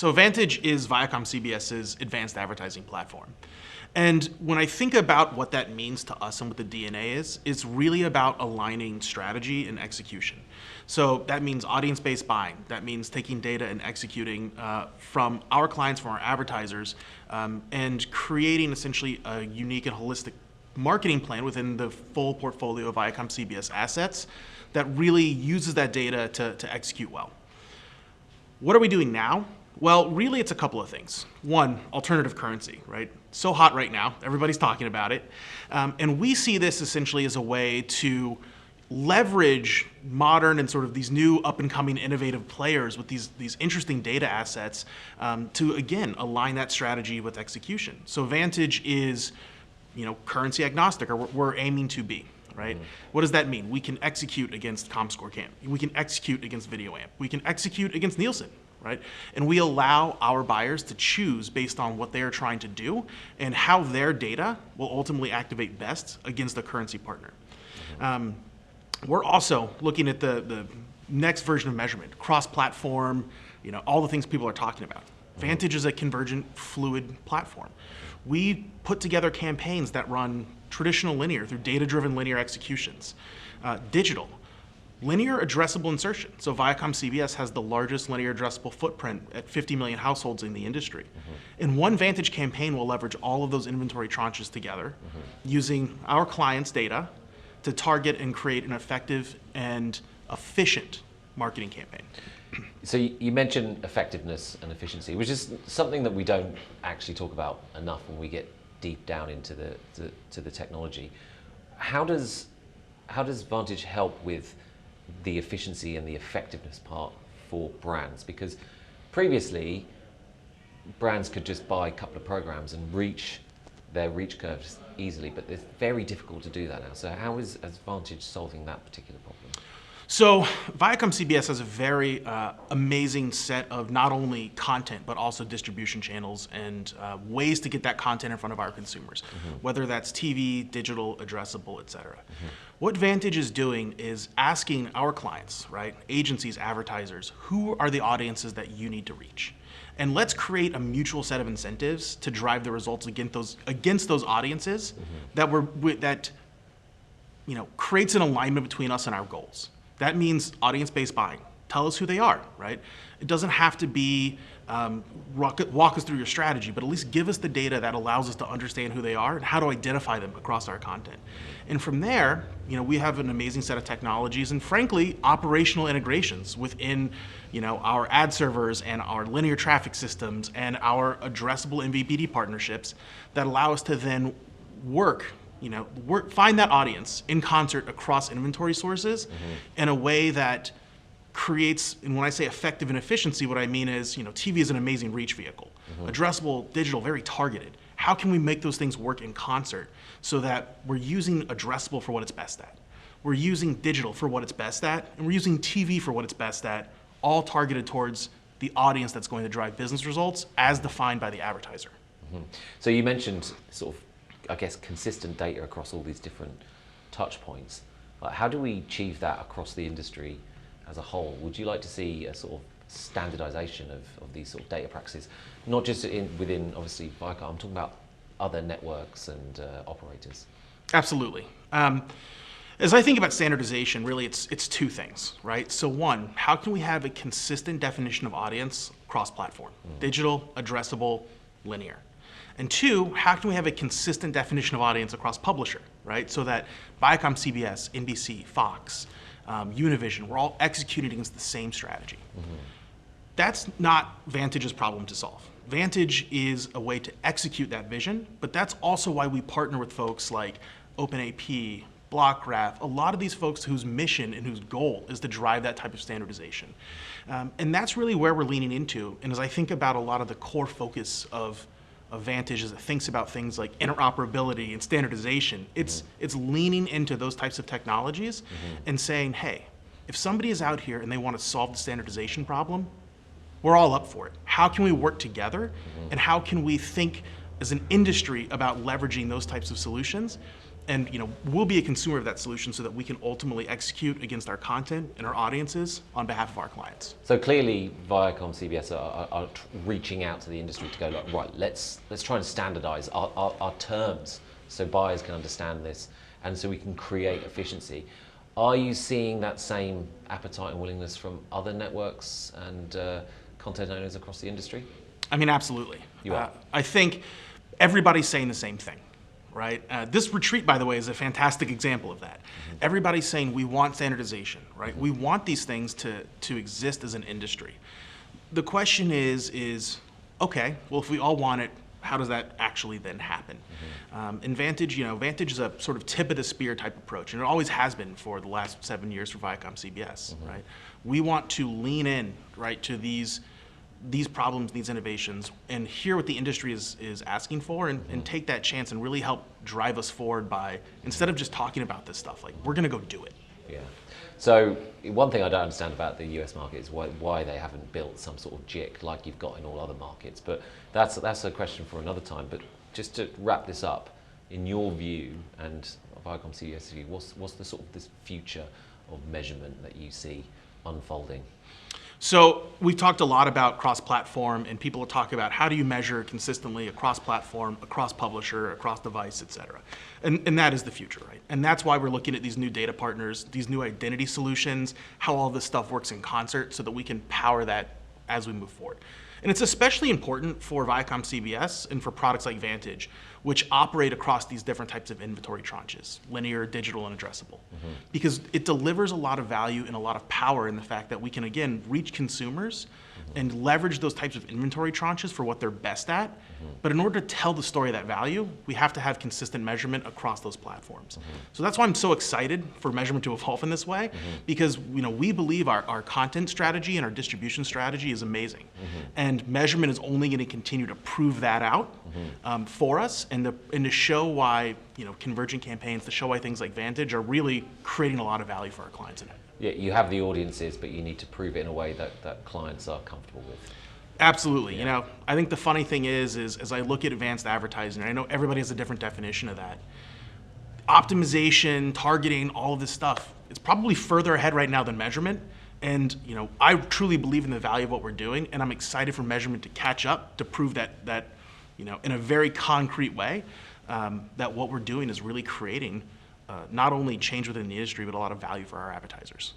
So Vantage is ViacomCBS's advanced advertising platform. And when I think about what that means to us and what the DNA is, it's really about aligning strategy and execution. So that means audience-based buying. That means taking data and executing from our clients, from our advertisers, and creating essentially a unique and holistic marketing plan within the full portfolio of ViacomCBS assets that really uses that data to execute well. What are we doing now? Well, really it's a couple of things. One, alternative currency, right? So hot right now, everybody's talking about it. And we see this essentially as a way to leverage modern and sort of these new up and coming innovative players with these interesting data assets to, again, align that strategy with execution. So Vantage is, currency agnostic, or we're aiming to be. Right? What does that mean? We can execute against ComScore Camp. We can execute against VideoAmp. We can execute against Nielsen, right? And we allow our buyers to choose based on what they are trying to do and how their data will ultimately activate best against a currency partner. We're also looking at the next version of measurement, cross-platform, all the things people are talking about. Vantage is a convergent, fluid platform. We put together campaigns that run traditional linear through data-driven linear executions, digital, linear addressable insertion. So ViacomCBS has the largest linear addressable footprint at 50 million households in the industry. And one Vantage campaign will leverage all of those inventory tranches together using our clients' data to target and create an effective and efficient marketing campaign. So you mentioned effectiveness and efficiency, which is something that we don't actually talk about enough when we get deep down into the technology. How does Vantage help with the efficiency and the effectiveness part for brands? Because previously, brands could just buy a couple of programs and reach their reach curves easily, but it's very difficult to do that now. So how is Vantage solving that particular problem? So ViacomCBS has a very amazing set of not only content, but also distribution channels and ways to get that content in front of our consumers, whether that's TV, digital, addressable, et cetera. What Vantage is doing is asking our clients, right, agencies, advertisers, who are the audiences that you need to reach? And let's create a mutual set of incentives to drive the results against those audiences that creates an alignment between us and our goals. That means audience-based buying. Tell us who they are, right? It doesn't have to be walk us through your strategy, but at least give us the data that allows us to understand who they are and how to identify them across our content. And from there, we have an amazing set of technologies and, frankly, operational integrations within our ad servers and our linear traffic systems and our addressable MVPD partnerships that allow us to then find that audience in concert across inventory sources in a way that creates, and when I say effective and efficiency, what I mean is, TV is an amazing reach vehicle. Addressable, digital, very targeted. How can we make those things work in concert so that we're using addressable for what it's best at? We're using digital for what it's best at, and we're using TV for what it's best at, all targeted towards the audience that's going to drive business results as defined by the advertiser. So you mentioned sort of, I guess, consistent data across all these different touch points. How do we achieve that across the industry as a whole? Would you like to see a sort of standardization of these sort of data practices, not just within, obviously, Viacom, I'm talking about other networks and operators? Absolutely. As I think about standardization, really it's two things, right? So one, how can we have a consistent definition of audience cross-platform? Digital, addressable, linear. And two, how can we have a consistent definition of audience across publisher, right? So that ViacomCBS, NBC, Fox, Univision, we're all executing against the same strategy. That's not Vantage's problem to solve. Vantage is a way to execute that vision, but that's also why we partner with folks like OpenAP, BlockGraph, a lot of these folks whose mission and whose goal is to drive that type of standardization. And that's really where we're leaning into. And as I think about a lot of the core focus of Vantage as it thinks about things like interoperability and standardization, it's leaning into those types of technologies and saying, hey, if somebody is out here and they want to solve the standardization problem, we're all up for it. How can we work together and how can we think as an industry about leveraging those types of solutions And we'll be a consumer of that solution so that we can ultimately execute against our content and our audiences on behalf of our clients. So clearly, ViacomCBS are reaching out to the industry to go, like, right, let's try and standardize our terms so buyers can understand this, and so we can create efficiency. Are you seeing that same appetite and willingness from other networks and content owners across the industry? I mean, absolutely. You are. I think everybody's saying the same thing, right? This retreat, by the way, is a fantastic example of that. Mm-hmm. Everybody's saying we want standardization, right? Mm-hmm. We want these things to exist as an industry. The question is, okay, well, if we all want it, how does that actually then happen? Mm-hmm. In Vantage, Vantage is a sort of tip of the spear type approach, and it always has been for the last 7 years for ViacomCBS, mm-hmm. right? We want to lean in, right, to these problems, these innovations, and hear what the industry is asking for, and, mm-hmm. and take that chance and really help drive us forward by, instead of just talking about this stuff, like, we're gonna go do it. Yeah. So one thing I don't understand about the US market is why they haven't built some sort of JIC like you've got in all other markets, but that's a question for another time. But just to wrap this up, in your view and ViacomCBS's view, what's the sort of this future of measurement that you see unfolding? So we've talked a lot about cross-platform, and people will talk about how do you measure consistently across platform, across publisher, across device, et cetera. And that is the future, right? And that's why we're looking at these new data partners, these new identity solutions, how all this stuff works in concert so that we can power that as we move forward. And it's especially important for ViacomCBS and for products like Vantage, which operate across these different types of inventory tranches, linear, digital, and addressable. Mm-hmm. Because it delivers a lot of value and a lot of power in the fact that we can, again, reach consumers mm-hmm. and leverage those types of inventory tranches for what they're best at. Mm-hmm. But in order to tell the story of that value, we have to have consistent measurement across those platforms. Mm-hmm. So that's why I'm so excited for measurement to evolve in this way, mm-hmm. because we believe our content strategy and our distribution strategy is amazing. Mm-hmm. And measurement is only going to continue to prove that out mm-hmm. For us, and to show why convergent campaigns, to show why things like Vantage are really creating a lot of value for our clients in it. Yeah, you have the audiences, but you need to prove it in a way that clients are comfortable with. Absolutely. Yeah. I think the funny thing is as I look at advanced advertising, and I know everybody has a different definition of that. Optimization, targeting, all of this stuff, it's probably further ahead right now than measurement. And I truly believe in the value of what we're doing, and I'm excited for measurement to catch up to prove that in a very concrete way, that what we're doing is really creating not only change within the industry, but a lot of value for our advertisers.